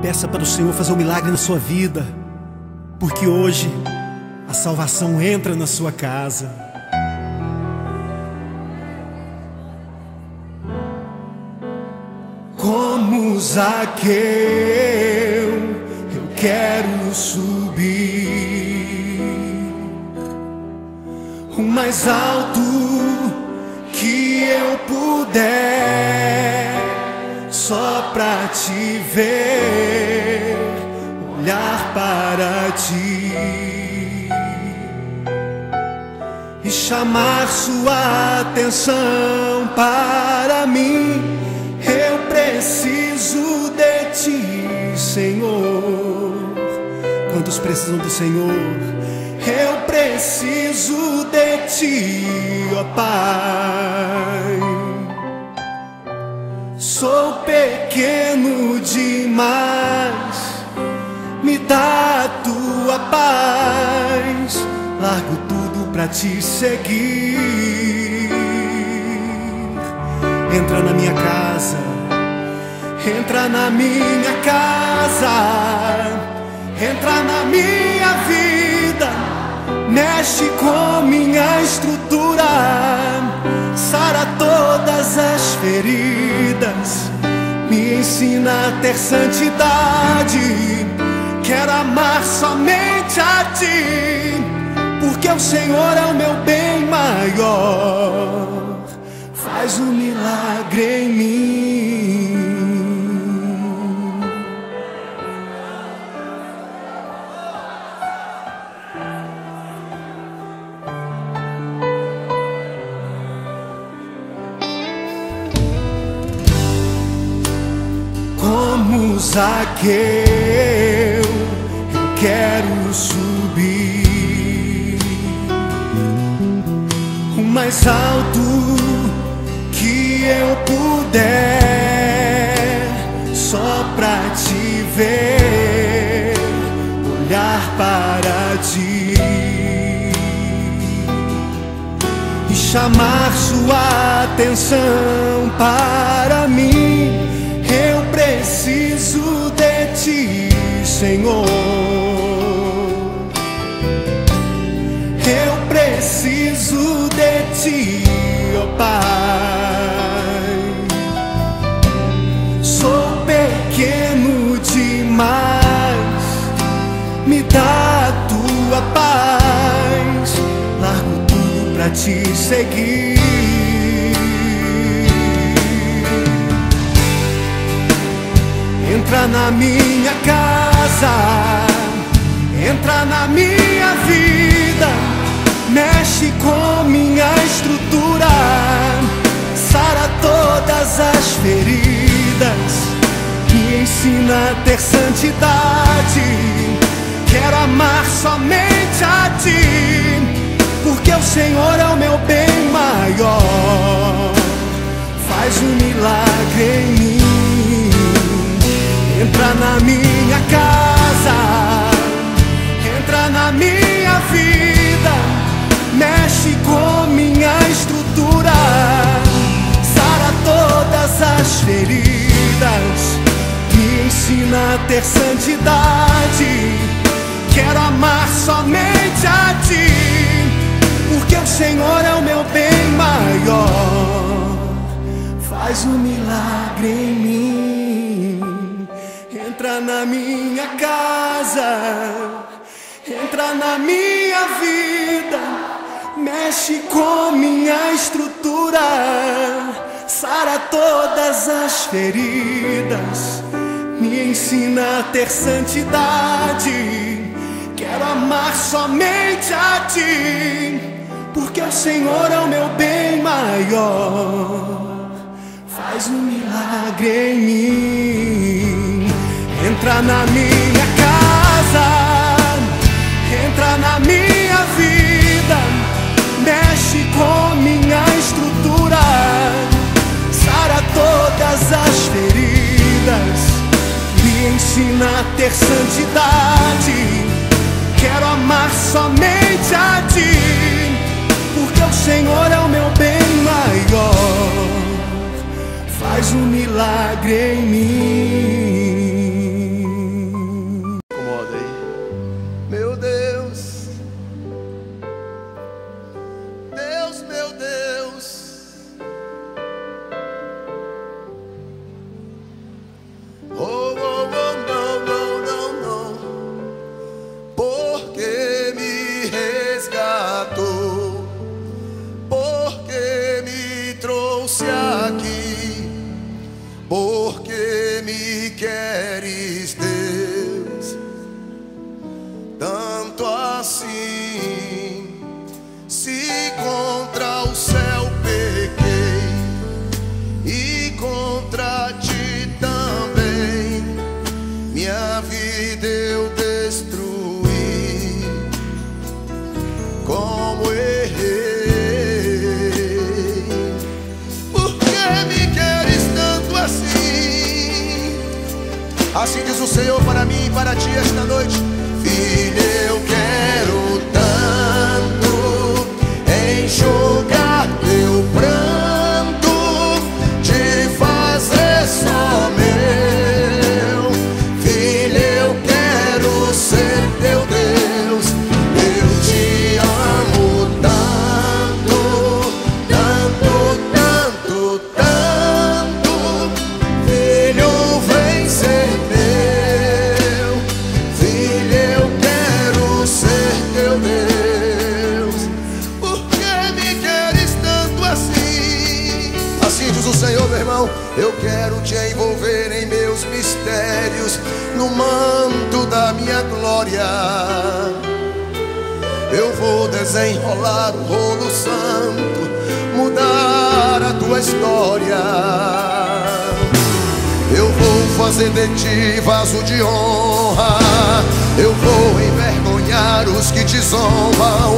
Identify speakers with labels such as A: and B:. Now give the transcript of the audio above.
A: Peça para o Senhor fazer um milagre na sua vida, porque hoje a salvação entra na sua casa. Como Zaqueu, eu quero subir o mais alto que eu puder, só pra te ver, olhar para ti e chamar sua atenção para mim. Eu preciso de ti, Senhor. Quantos precisam do Senhor? Eu preciso de ti, ó Pai. Sou pequeno demais, me dá a tua paz. Largo tudo pra te seguir. Entra na minha casa, entra na minha casa, entra na minha vida, mexe com minha estrutura, sara todas as feridas, me ensina a ter santidade. Quero amar somente a ti, porque o Senhor é o meu bem maior. Faz um milagre em mim. Como Zaqueu, eu quero subir o mais alto que eu puder, só pra te ver, olhar para ti e chamar sua atenção para mim. Eu preciso de ti, Senhor. Eu preciso de ti, ó Pai. Sou pequeno demais, me dá a tua paz. Largo tudo pra te seguir. Entra na minha casa, entra na minha vida, mexe com minha estrutura, sara todas as feridas, me ensina a ter santidade. Quero amar somente a ti, porque o Senhor é o meu bem maior. Faz um milagre em mim. Entra na minha casa, entra na minha vida, mexe com minha estrutura, sara todas as feridas, me ensina a ter santidade. Quero amar somente a ti, porque o Senhor é o meu bem maior. Faz um milagre em mim. Entra na minha casa, entra na minha vida, mexe com minha estrutura, sara todas as feridas, me ensina a ter santidade. Quero amar somente a ti, porque o Senhor é o meu bem maior. Faz um milagre em mim. Entra na minha casa, entra na minha vida, mexe com minha estrutura, sara todas as feridas, me ensina a ter santidade. Quero amar somente a ti, porque o Senhor é o meu bem maior. Faz um milagre em mim.
B: trouxe aqui, porque me queres, Deus, tanto assim. Se contra o céu pequei e contra ti também, minha vida eu destruí. Como errei, por que me queres tanto assim? Assim diz o Senhor para mim e para ti esta noite: filho, eu quero tanto enxugar teu pranto, te fazer só meu. Filho, eu quero ser teu Deus. Eu te amo tanto, tanto, tanto, tanto. Filho, vem ser meu. Filho, eu quero ser teu Deus. Por que me queres tanto assim? Assim diz o Senhor, meu irmão: eu quero te envolver em meus mistérios, no manto da minha glória. Eu vou desenrolar o rolo santo, mudar a tua história. Eu vou fazer de ti vaso de honra. Eu vou envergonhar os que te zombam.